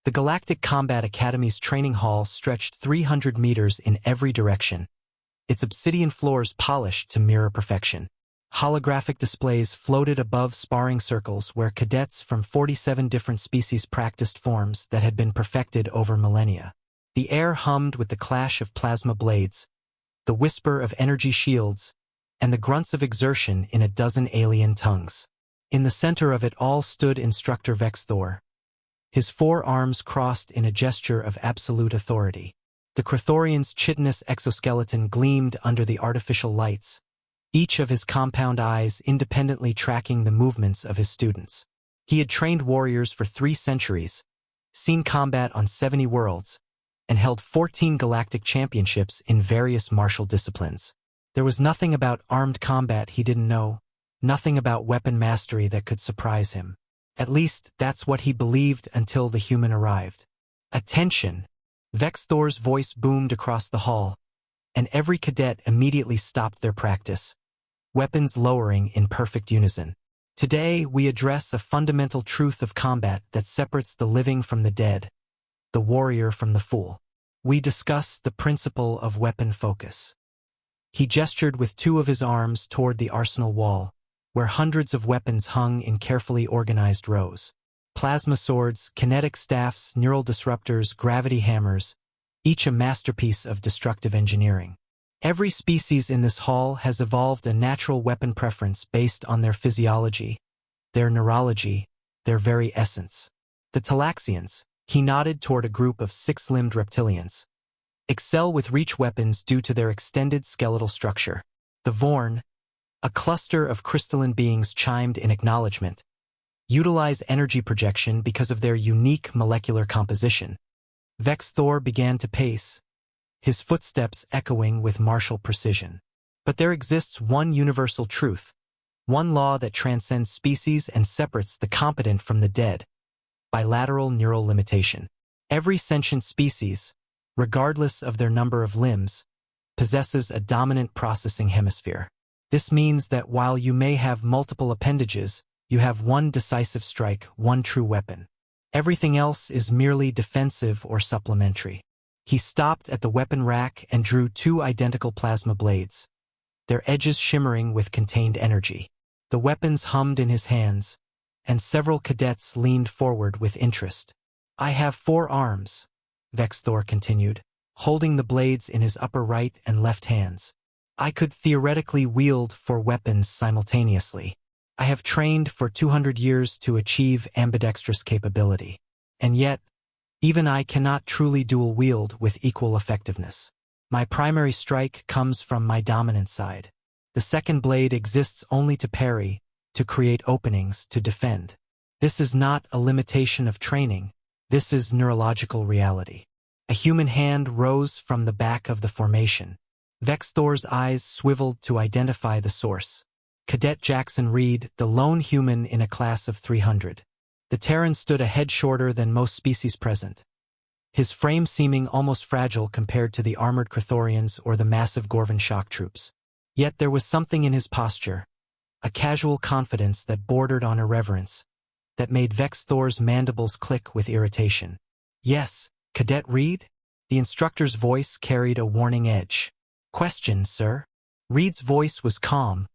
The Galactic Combat Academy's training hall stretched 300 meters in every direction, its obsidian floors polished to mirror perfection. Holographic displays floated above sparring circles where cadets from 47 different species practiced forms that had been perfected over millennia. The air hummed with the clash of plasma blades, the whisper of energy shields, and the grunts of exertion in a dozen alien tongues. In the center of it all stood Instructor Vex'thor, his 4 arms crossed in a gesture of absolute authority. The Krathorian's chitinous exoskeleton gleamed under the artificial lights, each of his compound eyes independently tracking the movements of his students. He had trained warriors for 3 centuries, seen combat on 70 worlds, and held 14 galactic championships in various martial disciplines. There was nothing about armed combat he didn't know, nothing about weapon mastery that could surprise him. At least, that's what he believed until the human arrived. Attention! Vex'thor's voice boomed across the hall, and every cadet immediately stopped their practice, weapons lowering in perfect unison. Today, we address a fundamental truth of combat that separates the living from the dead, the warrior from the fool. We discuss the principle of weapon focus. He gestured with 2 of his arms toward the arsenal wall, where hundreds of weapons hung in carefully organized rows. Plasma swords, kinetic staffs, neural disruptors, gravity hammers, each a masterpiece of destructive engineering. Every species in this hall has evolved a natural weapon preference based on their physiology, their neurology, their very essence. The Talaxians, he nodded toward a group of 6-limbed reptilians, excel with reach weapons due to their extended skeletal structure. The Vorn, a cluster of crystalline beings, chimed in acknowledgement, utilize energy projection because of their unique molecular composition. Vex'thor began to pace, his footsteps echoing with martial precision. But there exists one universal truth, one law that transcends species and separates the competent from the dead: bilateral neural limitation. Every sentient species, regardless of their number of limbs, possesses a dominant processing hemisphere. This means that while you may have multiple appendages, you have one decisive strike, one true weapon. Everything else is merely defensive or supplementary. He stopped at the weapon rack and drew 2 identical plasma blades, their edges shimmering with contained energy. The weapons hummed in his hands, and several cadets leaned forward with interest. I have 4 arms, Vex'thor continued, holding the blades in his upper right and left hands. I could theoretically wield 4 weapons simultaneously. I have trained for 200 years to achieve ambidextrous capability. And yet, even I cannot truly dual-wield with equal effectiveness. My primary strike comes from my dominant side. The second blade exists only to parry, to create openings, to defend. This is not a limitation of training. This is neurological reality. A human hand rose from the back of the formation. Vex'thor's eyes swiveled to identify the source. Cadet Jackson Reed, the lone human in a class of 300. The Terran stood a head shorter than most species present, his frame seeming almost fragile compared to the armored Krathorians or the massive Gorvan shock troops. Yet there was something in his posture, a casual confidence that bordered on irreverence, that made Vex'thor's mandibles click with irritation. Yes, Cadet Reed? The instructor's voice carried a warning edge. Question, sir? Reed's voice was calm,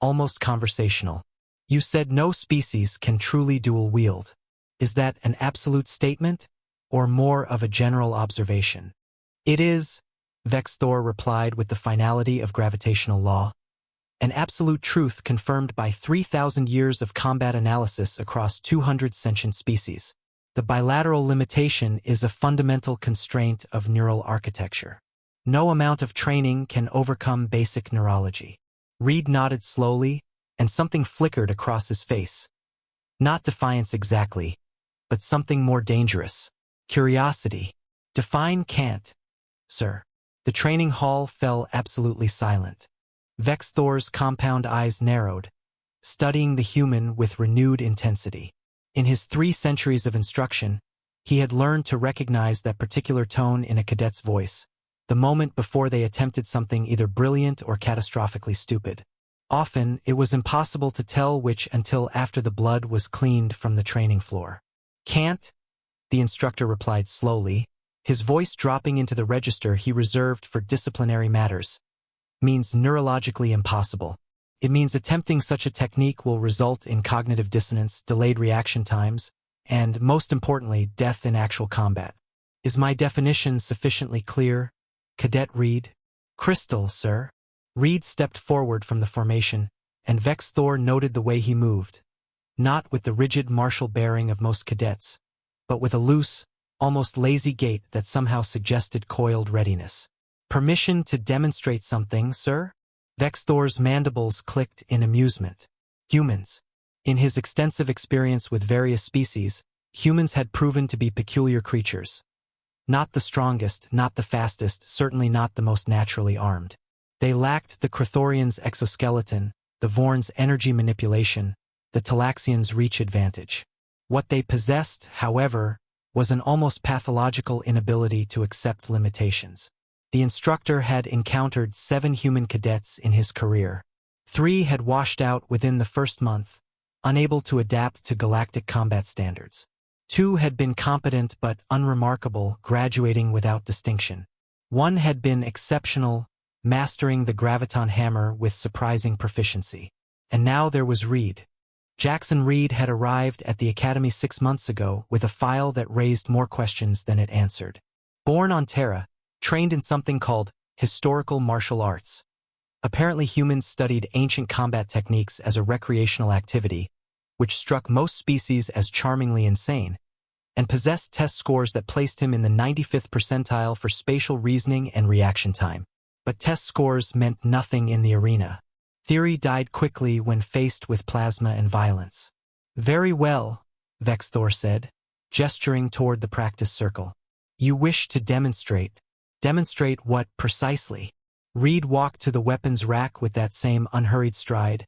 almost conversational. You said no species can truly dual-wield. Is that an absolute statement, or more of a general observation? It is, Vex'thor replied with the finality of gravitational law. An absolute truth confirmed by 3,000 years of combat analysis across 200 sentient species. The bilateral limitation is a fundamental constraint of neural architecture. No amount of training can overcome basic neurology. Reed nodded slowly, and something flickered across his face. Not defiance exactly, but something more dangerous. Curiosity. Define can't, sir. The training hall fell absolutely silent. Vex'thor's compound eyes narrowed, studying the human with renewed intensity. In his 3 centuries of instruction, he had learned to recognize that particular tone in a cadet's voice, the moment before they attempted something either brilliant or catastrophically stupid. Often, it was impossible to tell which until after the blood was cleaned from the training floor. Can't? the instructor replied slowly, his voice dropping into the register he reserved for disciplinary matters. Means neurologically impossible. It means attempting such a technique will result in cognitive dissonance, delayed reaction times, and, most importantly, death in actual combat. Is my definition sufficiently clear, Cadet Reed? Crystal, sir. Reed stepped forward from the formation, and Vex'thor noted the way he moved. Not with the rigid martial bearing of most cadets, but with a loose, almost lazy gait that somehow suggested coiled readiness. Permission to demonstrate something, sir? Vex'thor's mandibles clicked in amusement. Humans. In his extensive experience with various species, humans had proven to be peculiar creatures. Not the strongest, not the fastest, certainly not the most naturally armed. They lacked the Krathorian's exoskeleton, the Vorn's energy manipulation, the Talaxian's reach advantage. What they possessed, however, was an almost pathological inability to accept limitations. The instructor had encountered 7 human cadets in his career. 3 had washed out within the first month, unable to adapt to galactic combat standards. 2 had been competent but unremarkable, graduating without distinction. 1 had been exceptional, mastering the graviton hammer with surprising proficiency. And now there was Reed. Jackson Reed had arrived at the Academy 6 months ago with a file that raised more questions than it answered. Born on Terra, trained in something called historical martial arts. Apparently humans studied ancient combat techniques as a recreational activity, which struck most species as charmingly insane, and possessed test scores that placed him in the 95th percentile for spatial reasoning and reaction time. But test scores meant nothing in the arena. Theory died quickly when faced with plasma and violence. Very well, Vex'thor said, gesturing toward the practice circle. You wish to demonstrate. Demonstrate what, precisely? Reed walked to the weapons rack with that same unhurried stride,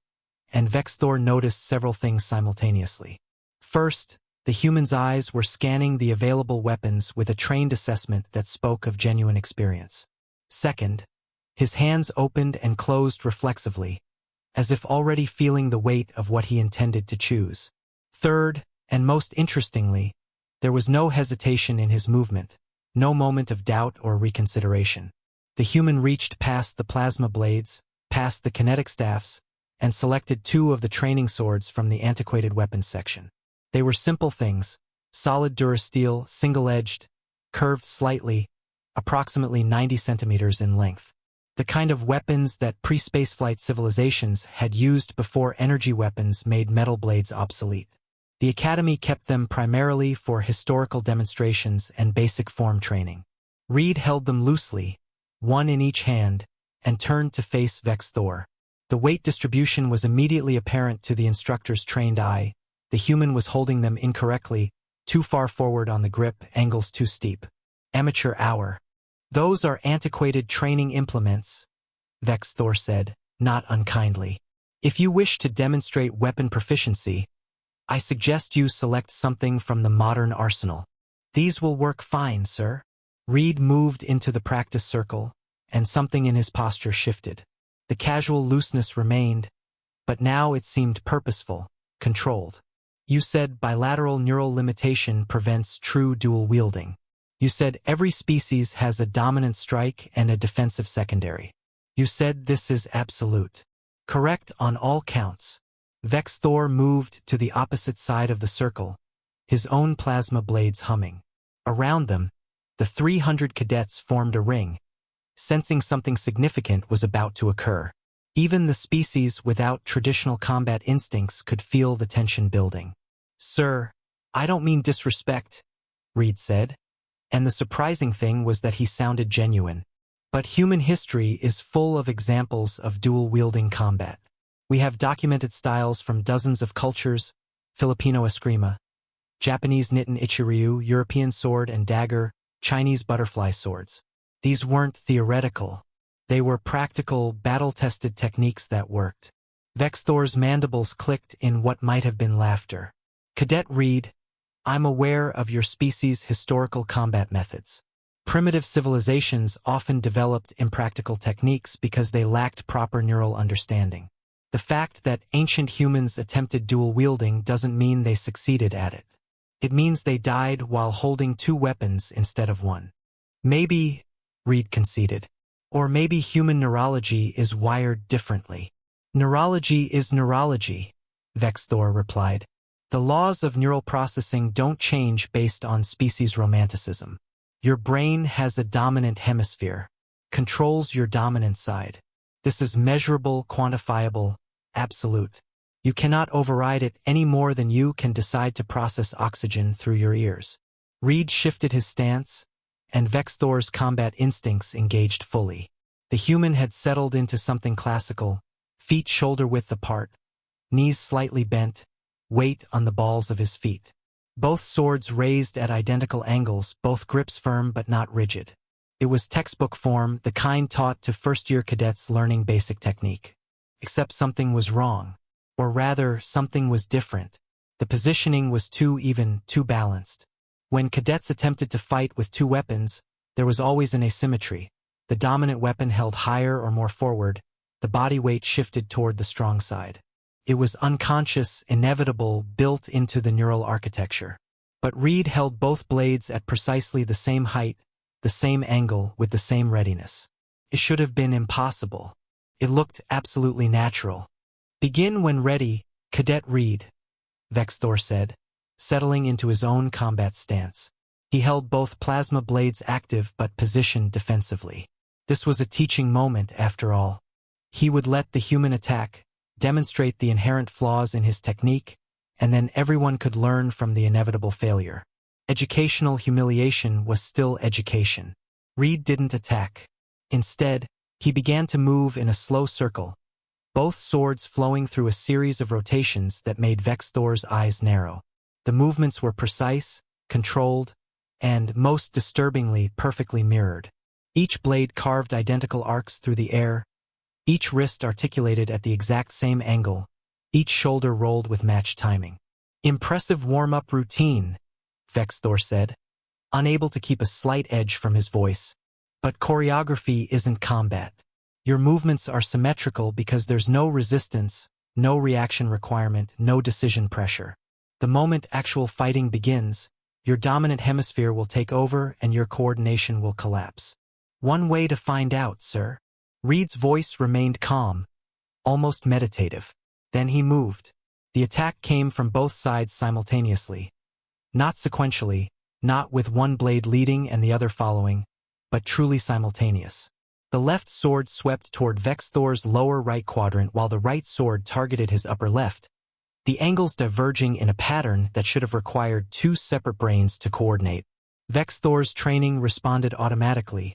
and Vex'thor noticed several things simultaneously. First, the human's eyes were scanning the available weapons with a trained assessment that spoke of genuine experience. Second, his hands opened and closed reflexively, as if already feeling the weight of what he intended to choose. Third, and most interestingly, there was no hesitation in his movement, no moment of doubt or reconsideration. The human reached past the plasma blades, past the kinetic staffs, and selected 2 of the training swords from the antiquated weapons section. They were simple things, solid durasteel, single-edged, curved slightly, approximately 90 centimeters in length. The kind of weapons that pre-spaceflight civilizations had used before energy weapons made metal blades obsolete. The Academy kept them primarily for historical demonstrations and basic form training. Reed held them loosely, 1 in each hand, and turned to face Vex'thor. The weight distribution was immediately apparent to the instructor's trained eye. The human was holding them incorrectly, too far forward on the grip, angles too steep. Amateur hour. Those are antiquated training implements, Vex'thor said, not unkindly. If you wish to demonstrate weapon proficiency, I suggest you select something from the modern arsenal. These will work fine, sir. Reed moved into the practice circle, and something in his posture shifted. The casual looseness remained, but now it seemed purposeful, controlled. You said bilateral neural limitation prevents true dual-wielding. You said every species has a dominant strike and a defensive secondary. You said this is absolute. Correct on all counts. Vex'thor moved to the opposite side of the circle, his own plasma blades humming. Around them, the 300 cadets formed a ring, sensing something significant was about to occur. Even the species without traditional combat instincts could feel the tension building. Sir, I don't mean disrespect, Reed said, and the surprising thing was that he sounded genuine. But human history is full of examples of dual-wielding combat. We have documented styles from dozens of cultures: Filipino eskrima, Japanese Nitten Ichiryu, European sword and dagger, Chinese butterfly swords. These weren't theoretical. They were practical, battle-tested techniques that worked. Vex'thor's mandibles clicked in what might have been laughter. Cadet Reed, I'm aware of your species' historical combat methods. Primitive civilizations often developed impractical techniques because they lacked proper neural understanding. The fact that ancient humans attempted dual-wielding doesn't mean they succeeded at it. It means they died while holding two weapons instead of one. Maybe, Reed conceded. Or maybe human neurology is wired differently. Neurology is neurology, Vex'thor replied. The laws of neural processing don't change based on species romanticism. Your brain has a dominant hemisphere, controls your dominant side. This is measurable, quantifiable, absolute. You cannot override it any more than you can decide to process oxygen through your ears. Reed shifted his stance, and Vex'thor's combat instincts engaged fully. The human had settled into something classical, feet shoulder-width apart, knees slightly bent, weight on the balls of his feet. Both swords raised at identical angles, both grips firm but not rigid. It was textbook form, the kind taught to first-year cadets learning basic technique. Except something was wrong. Or rather, something was different. The positioning was too even, too balanced. When cadets attempted to fight with two weapons, there was always an asymmetry. The dominant weapon held higher or more forward, the body weight shifted toward the strong side. It was unconscious, inevitable, built into the neural architecture. But Reed held both blades at precisely the same height, the same angle, with the same readiness. It should have been impossible. It looked absolutely natural. Begin when ready, Cadet Reed, Vex'thor said, settling into his own combat stance. He held both plasma blades active but positioned defensively. This was a teaching moment, after all. He would let the human attack, demonstrate the inherent flaws in his technique, and then everyone could learn from the inevitable failure. Educational humiliation was still education. Reed didn't attack. Instead, he began to move in a slow circle, both swords flowing through a series of rotations that made Vex'thor's eyes narrow. The movements were precise, controlled, and, most disturbingly, perfectly mirrored. Each blade carved identical arcs through the air, each wrist articulated at the exact same angle, each shoulder rolled with matched timing. Impressive warm-up routine, Vex'thor said, unable to keep a slight edge from his voice. But choreography isn't combat. Your movements are symmetrical because there's no resistance, no reaction requirement, no decision pressure. The moment actual fighting begins, your dominant hemisphere will take over and your coordination will collapse. One way to find out, sir. Reed's voice remained calm, almost meditative. Then he moved. The attack came from both sides simultaneously. Not sequentially, not with one blade leading and the other following, but truly simultaneous. The left sword swept toward Vex'thor's lower right quadrant while the right sword targeted his upper left, the angles diverging in a pattern that should have required two separate brains to coordinate. Vex'thor's training responded automatically,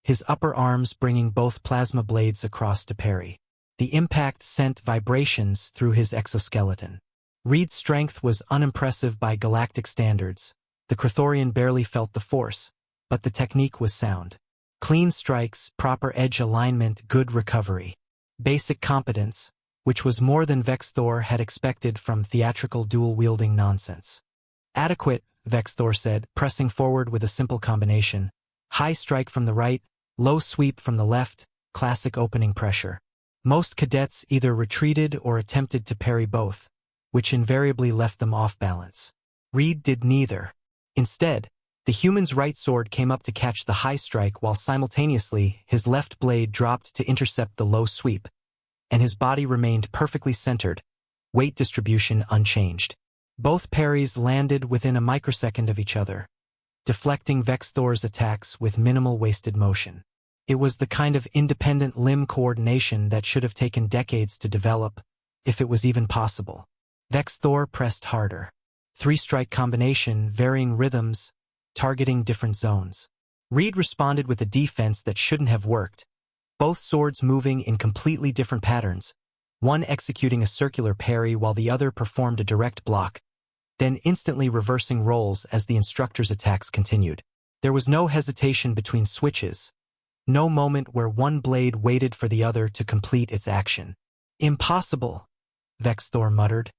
his upper arms bringing both plasma blades across to parry. The impact sent vibrations through his exoskeleton. Reed's strength was unimpressive by galactic standards. The Krathorian barely felt the force, but the technique was sound. Clean strikes, proper edge alignment, good recovery. Basic competence, which was more than Vex'thor had expected from theatrical dual-wielding nonsense. Adequate, Vex'thor said, pressing forward with a simple combination. High strike from the right, low sweep from the left, classic opening pressure. Most cadets either retreated or attempted to parry both, which invariably left them off balance. Reed did neither. Instead, the human's right sword came up to catch the high strike while simultaneously his left blade dropped to intercept the low sweep, and his body remained perfectly centered, weight distribution unchanged. Both parries landed within a microsecond of each other, deflecting Vex'thor's attacks with minimal wasted motion. It was the kind of independent limb coordination that should have taken decades to develop, if it was even possible. Vex'thor pressed harder. Three-strike combination, varying rhythms, targeting different zones. Reed responded with a defense that shouldn't have worked, both swords moving in completely different patterns, one executing a circular parry while the other performed a direct block, then instantly reversing roles as the instructor's attacks continued. There was no hesitation between switches, no moment where one blade waited for the other to complete its action. Impossible, Vex'thor muttered,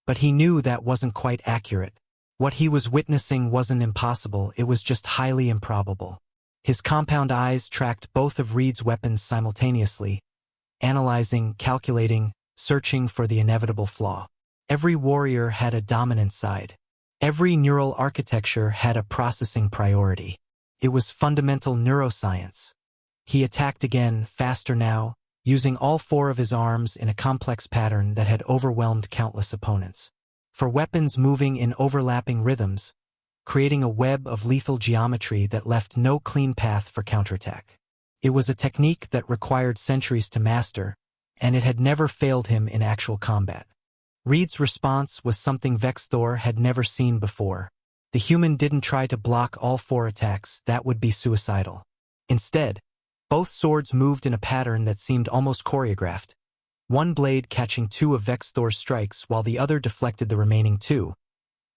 but he knew that wasn't quite accurate. What he was witnessing wasn't impossible, it was just highly improbable. His compound eyes tracked both of Reed's weapons simultaneously, analyzing, calculating, searching for the inevitable flaw. Every warrior had a dominant side. Every neural architecture had a processing priority. It was fundamental neuroscience. He attacked again, faster now, using all four of his arms in a complex pattern that had overwhelmed countless opponents. For weapons moving in overlapping rhythms, creating a web of lethal geometry that left no clean path for counterattack. It was a technique that required centuries to master, and it had never failed him in actual combat. Reed's response was something Vex'thor had never seen before. The human didn't try to block all four attacks, that would be suicidal. Instead, both swords moved in a pattern that seemed almost choreographed, one blade catching two of Vex'thor's strikes while the other deflected the remaining two,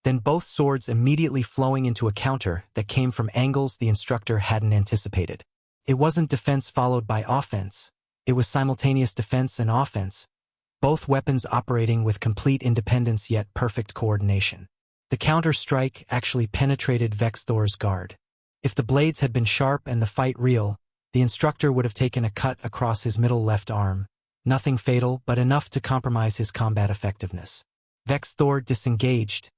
then both swords immediately flowing into a counter that came from angles the instructor hadn't anticipated. It wasn't defense followed by offense, it was simultaneous defense and offense, both weapons operating with complete independence yet perfect coordination. The counter-strike actually penetrated Vex'thor's guard. If the blades had been sharp and the fight real, the instructor would have taken a cut across his middle left arm, nothing fatal but enough to compromise his combat effectiveness. Vex'thor disengaged,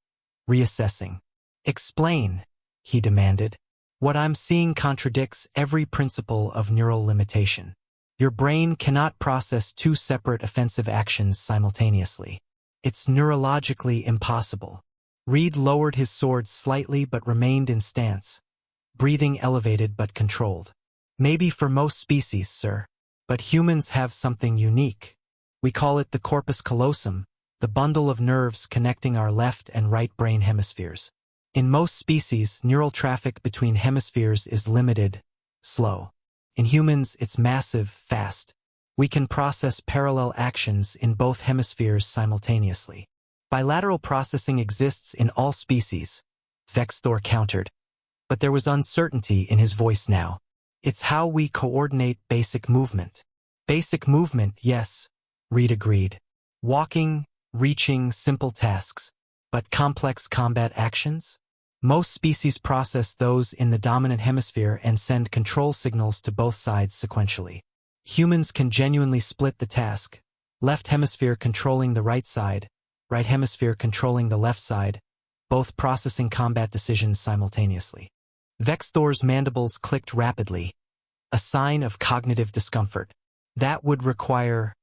reassessing. "Explain," he demanded. "What I'm seeing contradicts every principle of neural limitation. Your brain cannot process two separate offensive actions simultaneously. It's neurologically impossible." Reed lowered his sword slightly but remained in stance, breathing elevated but controlled. "Maybe for most species, sir, but humans have something unique. We call it the corpus callosum, the bundle of nerves connecting our left and right brain hemispheres. In most species, neural traffic between hemispheres is limited, slow. In humans, it's massive, fast. We can process parallel actions in both hemispheres simultaneously. Bilateral processing exists in all species," Vex'thor countered. But there was uncertainty in his voice now. "It's how we coordinate basic movement." "Basic movement, yes," Reed agreed. "Walking, reaching, simple tasks. But complex combat actions? Most species process those in the dominant hemisphere and send control signals to both sides sequentially. Humans can genuinely split the task, left hemisphere controlling the right side, right hemisphere controlling the left side, both processing combat decisions simultaneously." Vex'thor's mandibles clicked rapidly, a sign of cognitive discomfort. "That would require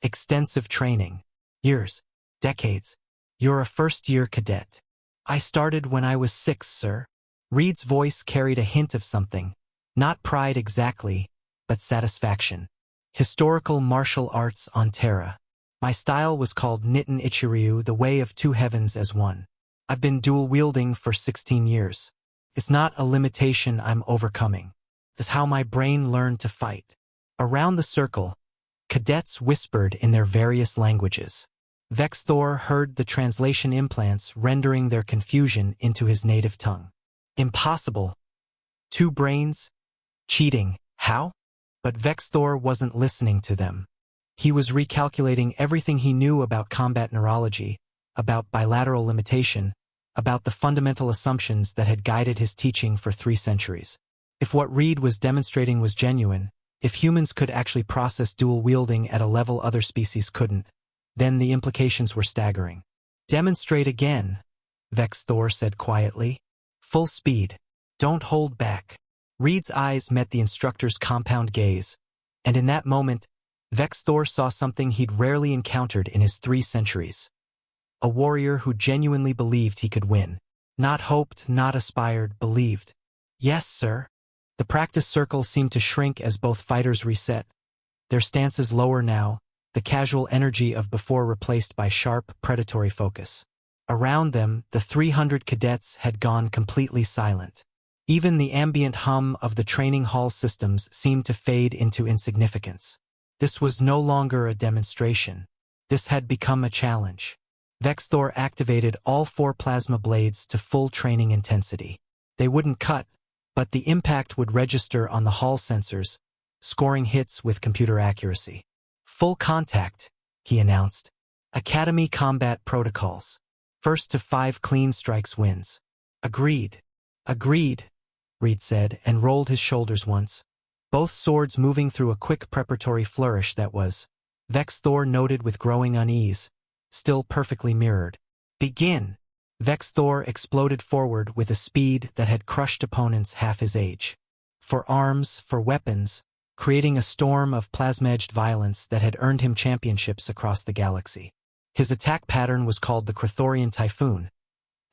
extensive training. Years, decades. You're a first-year cadet." "I started when I was 6, sir." Reed's voice carried a hint of something, not pride exactly, but satisfaction. "Historical martial arts on Terra. My style was called Nitten Ichiryu, the way of two heavens as one. I've been dual-wielding for 16 years. It's not a limitation I'm overcoming. It's how my brain learned to fight." Around the circle, cadets whispered in their various languages. Vex'thor heard the translation implants rendering their confusion into his native tongue. "Impossible. 2 brains? Cheating. How?" But Vex'thor wasn't listening to them. He was recalculating everything he knew about combat neurology, about bilateral limitation, about the fundamental assumptions that had guided his teaching for 3 centuries. If what Reed was demonstrating was genuine, if humans could actually process dual-wielding at a level other species couldn't, then the implications were staggering. "Demonstrate again," Vex'thor said quietly. "Full speed. Don't hold back." Reed's eyes met the instructor's compound gaze, and in that moment, Vex'thor saw something he'd rarely encountered in his 3 centuries. A warrior who genuinely believed he could win. Not hoped, not aspired, believed. "Yes, sir." The practice circle seemed to shrink as both fighters reset, their stances lower now, the casual energy of before replaced by sharp, predatory focus. Around them, the 300 cadets had gone completely silent. Even the ambient hum of the training hall systems seemed to fade into insignificance. This was no longer a demonstration. This had become a challenge. Vex'thor activated all 4 plasma blades to full training intensity. They wouldn't cut, but the impact would register on the hall sensors, scoring hits with computer accuracy. "Full contact," he announced. "Academy combat protocols. First to 5 clean strikes wins." "Agreed. Agreed," Reed said and rolled his shoulders once, both swords moving through a quick preparatory flourish that was, Vex'thor noted with growing unease, still perfectly mirrored. "Begin." Vex'thor exploded forward with a speed that had crushed opponents half his age. For arms, for weapons, creating a storm of plasma-edged violence that had earned him championships across the galaxy. His attack pattern was called the Krathorian Typhoon,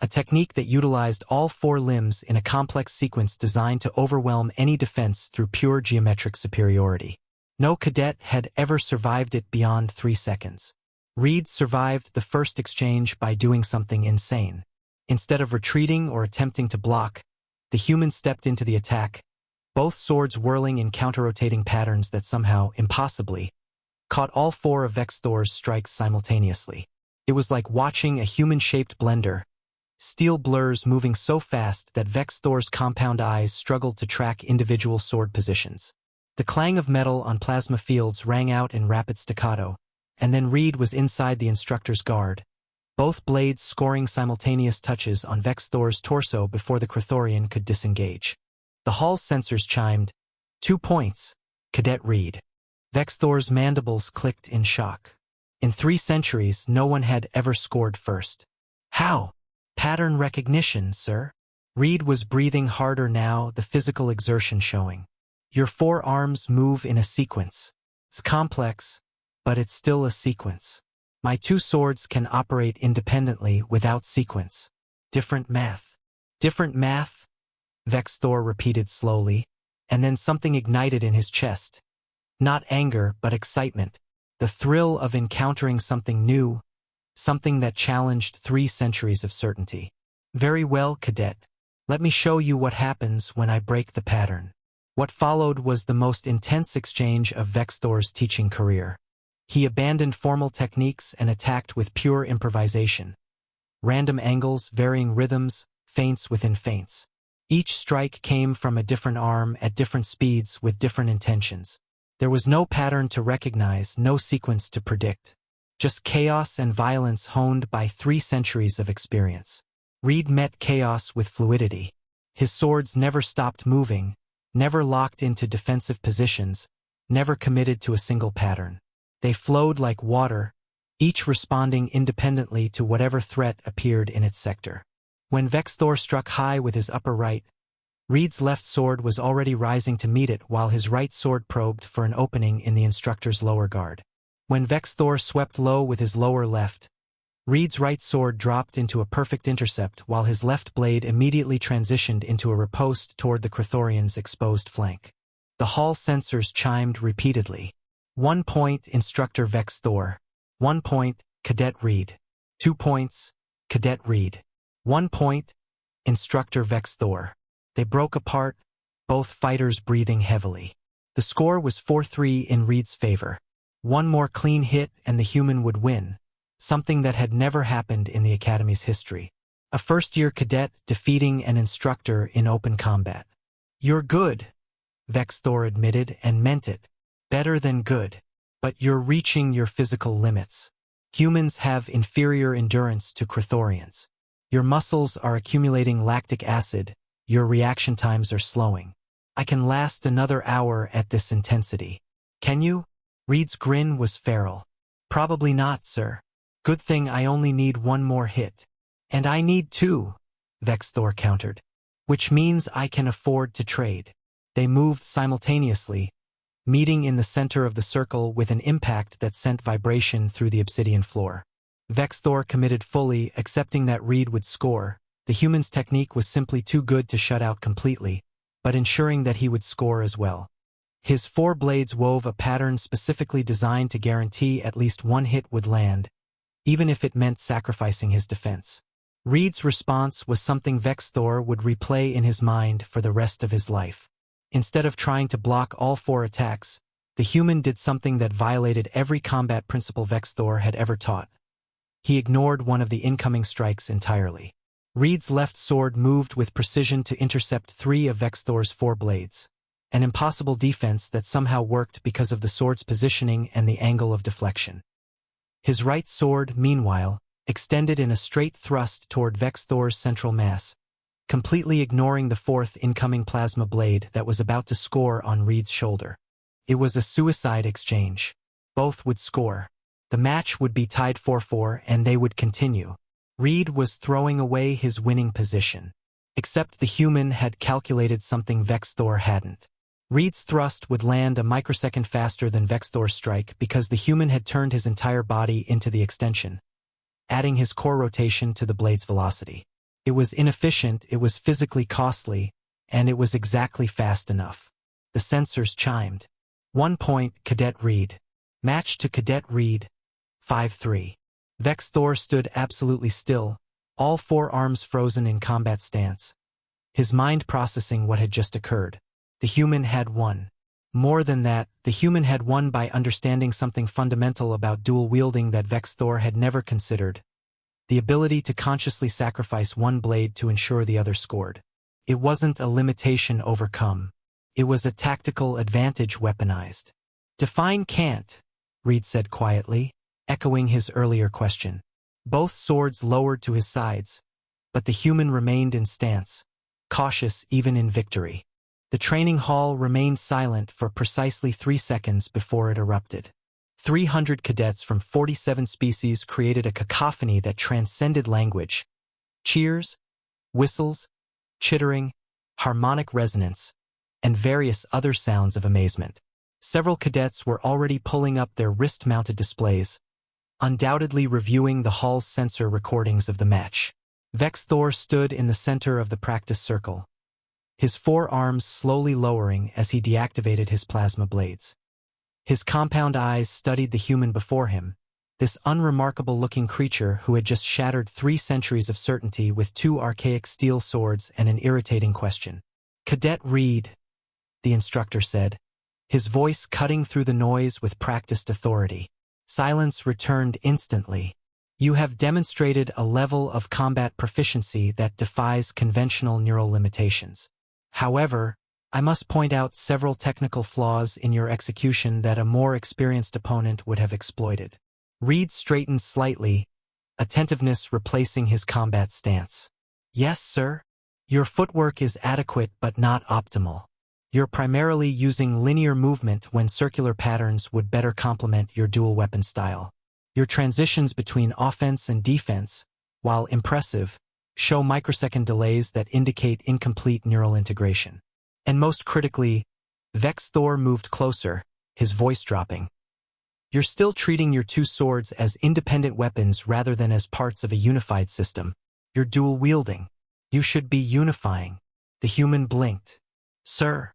a technique that utilized all four limbs in a complex sequence designed to overwhelm any defense through pure geometric superiority. No cadet had ever survived it beyond 3 seconds. Reed survived the first exchange by doing something insane. Instead of retreating or attempting to block, the human stepped into the attack, both swords whirling in counter-rotating patterns that somehow, impossibly, caught all four of Vex'thor's strikes simultaneously. It was like watching a human-shaped blender, steel blurs moving so fast that Vex'thor's compound eyes struggled to track individual sword positions. The clang of metal on plasma fields rang out in rapid staccato, and then Reed was inside the instructor's guard, both blades scoring simultaneous touches on Vex'thor's torso before the Krathorian could disengage. The hall's sensors chimed, 2 points, Cadet Reed. Vex'thor's mandibles clicked in shock. In 3 centuries, no one had ever scored first. How? Pattern recognition, sir. Reed was breathing harder now, the physical exertion showing. Your 4 arms move in a sequence. It's complex, but it's still a sequence. My 2 swords can operate independently without sequence. Different math. Different math? Vex'thor repeated slowly, and then something ignited in his chest. Not anger, but excitement. The thrill of encountering something new, something that challenged 3 centuries of certainty. Very well, cadet. Let me show you what happens when I break the pattern. What followed was the most intense exchange of Vex'thor's teaching career. He abandoned formal techniques and attacked with pure improvisation. Random angles, varying rhythms, feints within feints. Each strike came from a different arm at different speeds with different intentions. There was no pattern to recognize, no sequence to predict. Just chaos and violence honed by 3 centuries of experience. Reed met chaos with fluidity. His swords never stopped moving, never locked into defensive positions, never committed to a single pattern. They flowed like water, each responding independently to whatever threat appeared in its sector. When Vex'thor struck high with his upper right, Reed's left sword was already rising to meet it while his right sword probed for an opening in the instructor's lower guard. When Vex'thor swept low with his lower left, Reed's right sword dropped into a perfect intercept while his left blade immediately transitioned into a riposte toward the Krathorian's exposed flank. The hall sensors chimed repeatedly. 1 point, Instructor Vex'thor. 1 point, Cadet Reed. 2 points, Cadet Reed. 1 point, Instructor Vex'thor. They broke apart, both fighters breathing heavily. The score was 4-3 in Reed's favor. 1 more clean hit and the human would win, something that had never happened in the Academy's history. A first-year cadet defeating an instructor in open combat. You're good, Vex'thor admitted and meant it. Better than good. But you're reaching your physical limits. Humans have inferior endurance to Krathorians. Your muscles are accumulating lactic acid, your reaction times are slowing. I can last another hour at this intensity. Can you? Reed's grin was feral. Probably not, sir. Good thing I only need 1 more hit. And I need 2, Vex'thor countered. Which means I can afford to trade. They moved simultaneously, meeting in the center of the circle with an impact that sent vibration through the obsidian floor. Vex'thor committed fully, accepting that Reed would score. The human's technique was simply too good to shut out completely, but ensuring that he would score as well. His 4 blades wove a pattern specifically designed to guarantee at least 1 hit would land, even if it meant sacrificing his defense. Reed's response was something Vex'thor would replay in his mind for the rest of his life. Instead of trying to block all 4 attacks, the human did something that violated every combat principle Vex'thor had ever taught. He ignored one of the incoming strikes entirely. Reed's left sword moved with precision to intercept 3 of Vex'thor's 4 blades. An impossible defense that somehow worked because of the sword's positioning and the angle of deflection. His right sword, meanwhile, extended in a straight thrust toward Vex'thor's central mass, completely ignoring the 4th incoming plasma blade that was about to score on Reed's shoulder. It was a suicide exchange. Both would score. The match would be tied 4-4 and they would continue. Reed was throwing away his winning position. Except the human had calculated something Vex'thor hadn't. Reed's thrust would land a microsecond faster than Vex'thor's strike because the human had turned his entire body into the extension, adding his core rotation to the blade's velocity. It was inefficient, it was physically costly, and it was exactly fast enough. The sensors chimed. 1 point, Cadet Reed. Match to Cadet Reed. 5-3. Vex'thor stood absolutely still, all 4 arms frozen in combat stance. His mind processing what had just occurred. The human had won. More than that, the human had won by understanding something fundamental about dual-wielding that Vex'thor had never considered. The ability to consciously sacrifice one blade to ensure the other scored. It wasn't a limitation overcome. It was a tactical advantage weaponized. Define can't, Reed said quietly, echoing his earlier question. Both swords lowered to his sides, but the human remained in stance, cautious even in victory. The training hall remained silent for precisely 3 seconds before it erupted. 300 cadets from 47 species created a cacophony that transcended language. Cheers, whistles, chittering, harmonic resonance, and various other sounds of amazement. Several cadets were already pulling up their wrist-mounted displays, undoubtedly reviewing the hall's sensor recordings of the match. Vex'thor stood in the center of the practice circle, his 4 arms slowly lowering as he deactivated his plasma blades. His compound eyes studied the human before him, this unremarkable-looking creature who had just shattered 3 centuries of certainty with 2 archaic steel swords and an irritating question. Cadet Reed, the instructor said, his voice cutting through the noise with practiced authority. Silence returned instantly. You have demonstrated a level of combat proficiency that defies conventional neural limitations. However, I must point out several technical flaws in your execution that a more experienced opponent would have exploited. Reed straightened slightly, attentiveness replacing his combat stance. Yes, sir. Your footwork is adequate but not optimal. You're primarily using linear movement when circular patterns would better complement your dual weapon style. Your transitions between offense and defense, while impressive, show microsecond delays that indicate incomplete neural integration. And most critically, Vex'thor moved closer, his voice dropping. You're still treating your 2 swords as independent weapons rather than as parts of a unified system. You're dual-wielding. You should be unifying. The human blinked. Sir.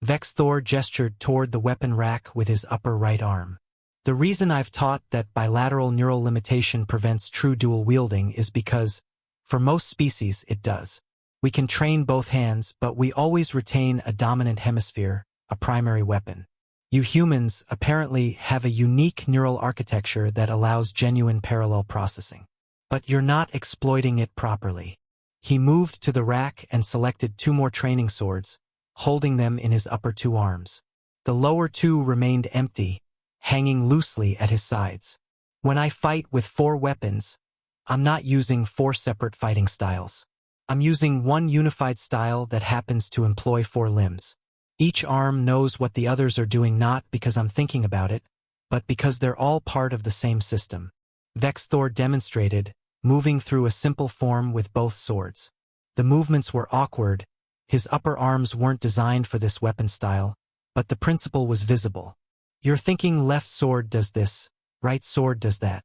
Vex'thor gestured toward the weapon rack with his upper right arm. The reason I've taught that bilateral neural limitation prevents true dual-wielding is because, for most species, it does. We can train both hands, but we always retain a dominant hemisphere, a primary weapon. You humans apparently have a unique neural architecture that allows genuine parallel processing. But you're not exploiting it properly. He moved to the rack and selected 2 more training swords, holding them in his upper 2 arms. The lower 2 remained empty, hanging loosely at his sides. When I fight with 4 weapons, I'm not using 4 separate fighting styles. I'm using one unified style that happens to employ 4 limbs. Each arm knows what the others are doing not because I'm thinking about it, but because they're all part of the same system. Vex'thor demonstrated, moving through a simple form with both swords. The movements were awkward, his upper arms weren't designed for this weapon style, but the principle was visible. You're thinking left sword does this, right sword does that.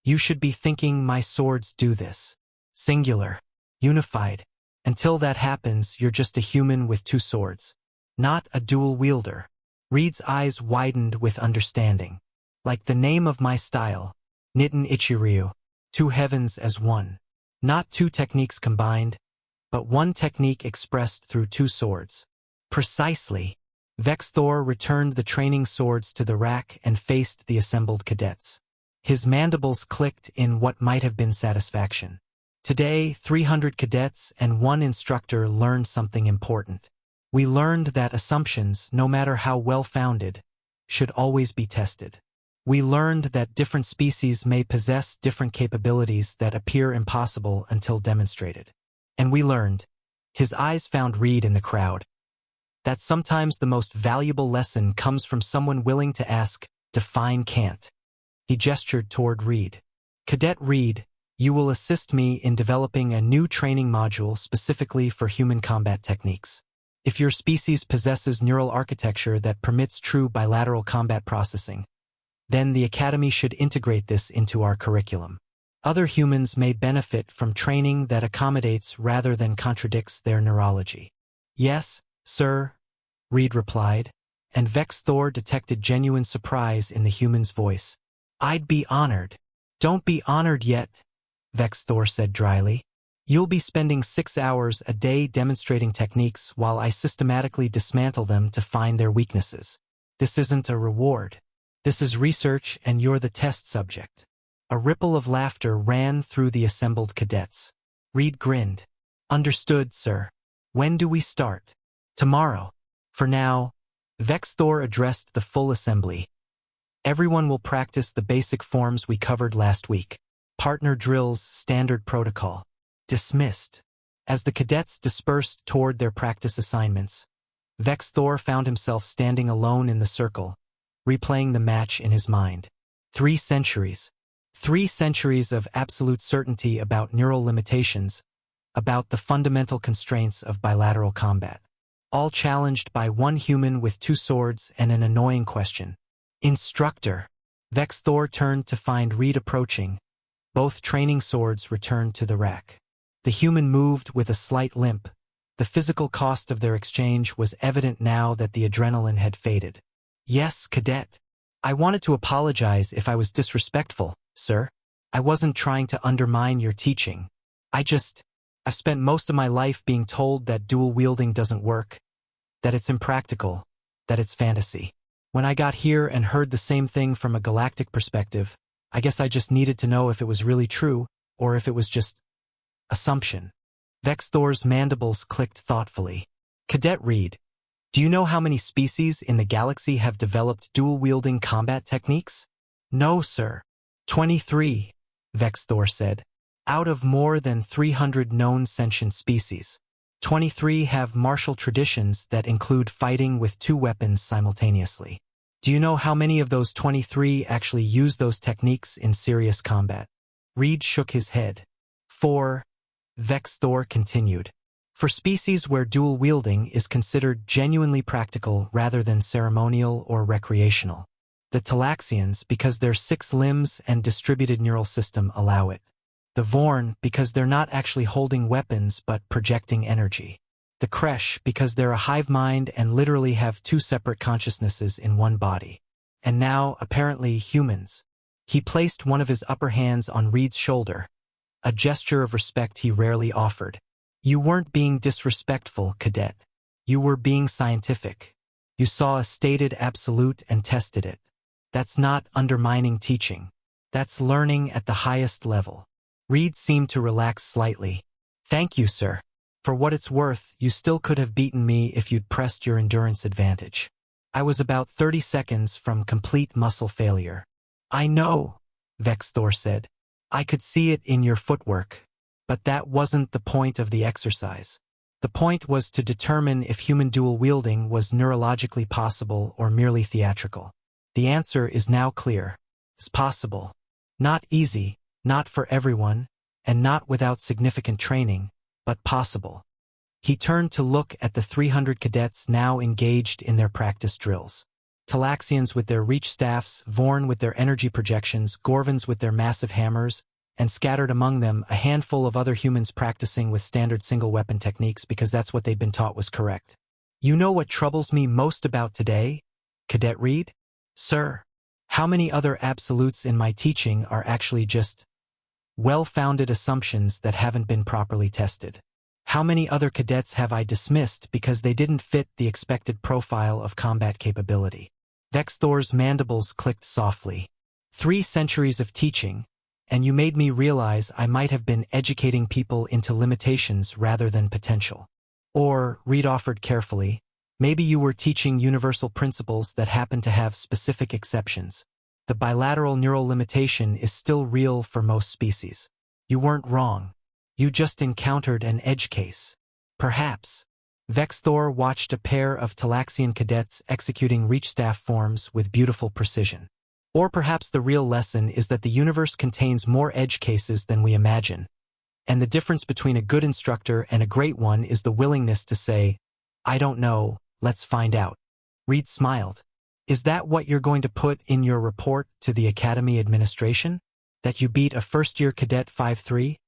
You should be thinking my swords do this. Singular. Unified. Until that happens, you're just a human with 2 swords. Not a dual wielder. Reed's eyes widened with understanding. Like the name of my style, Nitten Ichiryu, 2 heavens as one. Not 2 techniques combined, but one technique expressed through 2 swords. Precisely. Vex'thor returned the training swords to the rack and faced the assembled cadets. His mandibles clicked in what might have been satisfaction. Today, 300 cadets and 1 instructor learned something important. We learned that assumptions, no matter how well-founded, should always be tested. We learned that different species may possess different capabilities that appear impossible until demonstrated. And we learned, his eyes found Reed in the crowd, that sometimes the most valuable lesson comes from someone willing to ask, define can't. He gestured toward Reed. Cadet Reed, You will assist me in developing a new training module specifically for human combat techniques. If your species possesses neural architecture that permits true bilateral combat processing, then the Academy should integrate this into our curriculum. Other humans may benefit from training that accommodates rather than contradicts their neurology. Yes, sir, Reed replied, and Vex'thor detected genuine surprise in the human's voice. I'd be honored. Don't be honored yet, Vex'thor said dryly. You'll be spending 6 hours a day demonstrating techniques while I systematically dismantle them to find their weaknesses. This isn't a reward. This is research and you're the test subject. A ripple of laughter ran through the assembled cadets. Reed grinned. Understood, sir. When do we start? Tomorrow. For now, Vex'thor addressed the full assembly. Everyone will practice the basic forms we covered last week. Partner drills, standard protocol. Dismissed. As the cadets dispersed toward their practice assignments, Vex'thor found himself standing alone in the circle, replaying the match in his mind. 3 centuries. 3 centuries of absolute certainty about neural limitations, about the fundamental constraints of bilateral combat. All challenged by one human with 2 swords and an annoying question. Instructor. Vex'thor turned to find Reed approaching. Both training swords returned to the rack. The human moved with a slight limp. The physical cost of their exchange was evident now that the adrenaline had faded. Yes, cadet. I wanted to apologize if I was disrespectful, sir. I wasn't trying to undermine your teaching. I've spent most of my life being told that dual-wielding doesn't work, that it's impractical, that it's fantasy. When I got here and heard the same thing from a galactic perspective, I guess I just needed to know if it was really true, or if it was just assumption. Vex'thor's mandibles clicked thoughtfully. Cadet Reed, do you know how many species in the galaxy have developed dual-wielding combat techniques? No, sir. 23, Vex'thor said. Out of more than 300 known sentient species, 23 have martial traditions that include fighting with 2 weapons simultaneously. Do you know how many of those 23 actually use those techniques in serious combat? Reed shook his head. 4, Vex'thor continued. For species where dual-wielding is considered genuinely practical rather than ceremonial or recreational. The Talaxians, because their 6 limbs and distributed neural system allow it. The Vorn, because they're not actually holding weapons but projecting energy. The Kresh, because they're a hive mind and literally have 2 separate consciousnesses in one body. And now, apparently, humans. He placed one of his upper hands on Reed's shoulder, a gesture of respect he rarely offered. You weren't being disrespectful, cadet. You were being scientific. You saw a stated absolute and tested it. That's not undermining teaching. That's learning at the highest level. Reed seemed to relax slightly. Thank you, sir. For what it's worth, you still could have beaten me if you'd pressed your endurance advantage. I was about 30 seconds from complete muscle failure. I know, Vex'thor said. I could see it in your footwork. But that wasn't the point of the exercise. The point was to determine if human dual-wielding was neurologically possible or merely theatrical. The answer is now clear. It's possible. Not easy, not for everyone, and not without significant training, but possible. He turned to look at the 300 cadets now engaged in their practice drills. Talaxians with their reach staffs, Vorn with their energy projections, Gorvans with their massive hammers, and scattered among them a handful of other humans practicing with standard single-weapon techniques because that's what they'd been taught was correct. You know what troubles me most about today, Cadet Reed? Sir, how many other absolutes in my teaching are actually just well-founded assumptions that haven't been properly tested? How many other cadets have I dismissed because they didn't fit the expected profile of combat capability? Vex'thor's mandibles clicked softly. 3 centuries of teaching, and you made me realize I might have been educating people into limitations rather than potential. Or, Reed offered carefully, maybe you were teaching universal principles that happen to have specific exceptions. The bilateral neural limitation is still real for most species. You weren't wrong. You just encountered an edge case. Perhaps. Vex'thor watched a pair of Talaxian cadets executing reach staff forms with beautiful precision. Or perhaps the real lesson is that the universe contains more edge cases than we imagine, and the difference between a good instructor and a great one is the willingness to say, "I don't know, let's find out." Reed smiled. "Is that what you're going to put in your report to the Academy administration? That you beat a first-year cadet 5-3?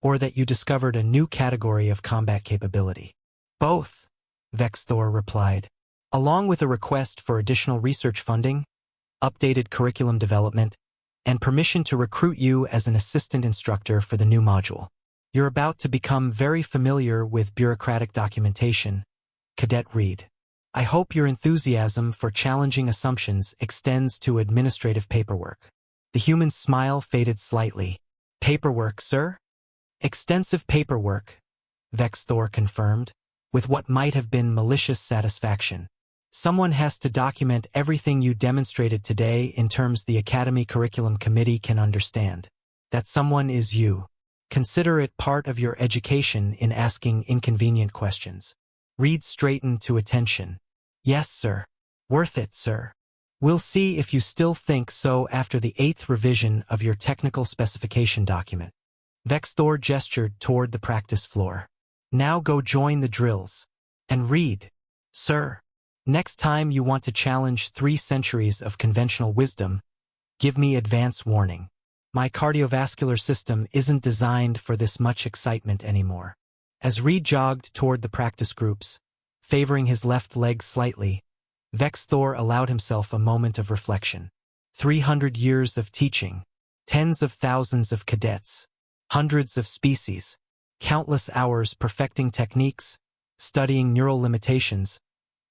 Or that you discovered a new category of combat capability?" "Both," Vex'thor replied, "along with a request for additional research funding, updated curriculum development, and permission to recruit you as an assistant instructor for the new module. You're about to become very familiar with bureaucratic documentation, Cadet Reed. I hope your enthusiasm for challenging assumptions extends to administrative paperwork." The human's smile faded slightly. "Paperwork, sir?" "Extensive paperwork," Vex'thor confirmed, with what might have been malicious satisfaction. "Someone has to document everything you demonstrated today in terms the Academy Curriculum Committee can understand. That someone is you. Consider it part of your education in asking inconvenient questions." Reed straightened to attention. "Yes, sir. Worth it, sir. We'll see if you still think so after the 8th revision of your technical specification document." Vex'thor gestured toward the practice floor. "Now go join the drills. And Reed, sir, next time you want to challenge 3 centuries of conventional wisdom, give me advance warning. My cardiovascular system isn't designed for this much excitement anymore." As Reed jogged toward the practice groups, favoring his left leg slightly, Vex'thor allowed himself a moment of reflection. 300 years of teaching, tens of thousands of cadets, hundreds of species, countless hours perfecting techniques, studying neural limitations,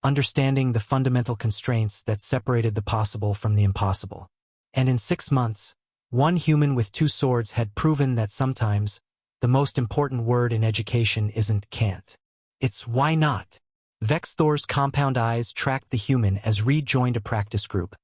understanding the fundamental constraints that separated the possible from the impossible. And in 6 months, one human with 2 swords had proven that sometimes the most important word in education isn't can't. It's why not. Vex'thor's compound eyes tracked the human as Reed joined a practice group,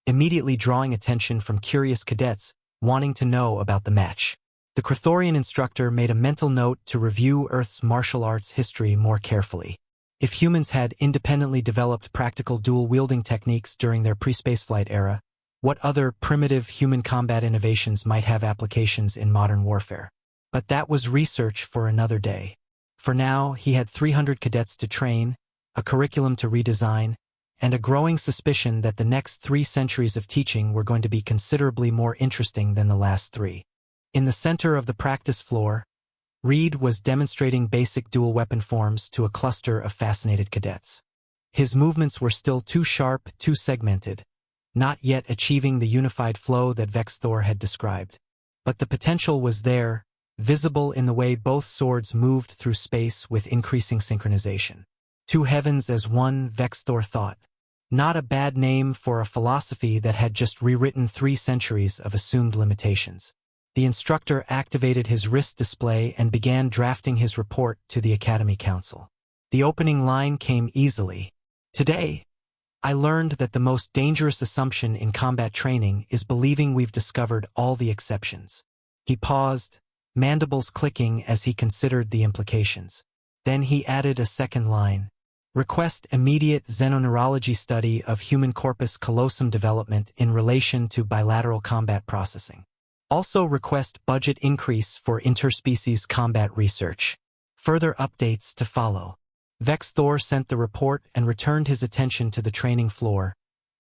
immediately drawing attention from curious cadets wanting to know about the match. The Krathorian instructor made a mental note to review Earth's martial arts history more carefully. If humans had independently developed practical dual-wielding techniques during their pre-spaceflight era, what other primitive human combat innovations might have applications in modern warfare? But that was research for another day. For now, he had 300 cadets to train, a curriculum to redesign, and a growing suspicion that the next 3 centuries of teaching were going to be considerably more interesting than the last 3. In the center of the practice floor, Reed was demonstrating basic dual weapon forms to a cluster of fascinated cadets. His movements were still too sharp, too segmented, not yet achieving the unified flow that Vex'thor had described. But the potential was there, visible in the way both swords moved through space with increasing synchronization. 2 heavens as one, Vex'thor thought. Not a bad name for a philosophy that had just rewritten 3 centuries of assumed limitations. The instructor activated his wrist display and began drafting his report to the Academy Council. The opening line came easily. "Today, I learned that the most dangerous assumption in combat training is believing we've discovered all the exceptions." He paused, mandibles clicking as he considered the implications. Then he added a second line. "Request immediate xenoneurology study of human corpus callosum development in relation to bilateral combat processing. Also request budget increase for interspecies combat research. Further updates to follow." Vex'thor sent the report and returned his attention to the training floor,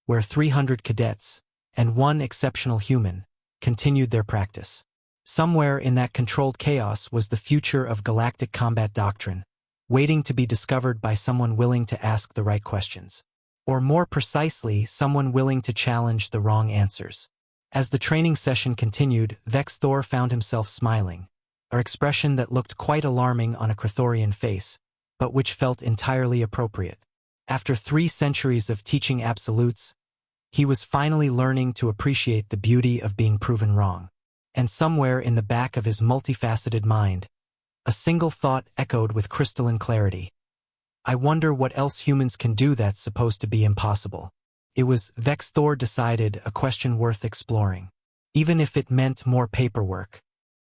where 300 cadets, and 1 exceptional human, continued their practice. Somewhere in that controlled chaos was the future of galactic combat doctrine, waiting to be discovered by someone willing to ask the right questions. Or more precisely, someone willing to challenge the wrong answers. As the training session continued, Vex'thor found himself smiling, an expression that looked quite alarming on a Krathorian face, but which felt entirely appropriate. After 3 centuries of teaching absolutes, he was finally learning to appreciate the beauty of being proven wrong. And somewhere in the back of his multifaceted mind, a single thought echoed with crystalline clarity. "I wonder what else humans can do that's supposed to be impossible." It was, Vex'thor decided, a question worth exploring. Even if it meant more paperwork,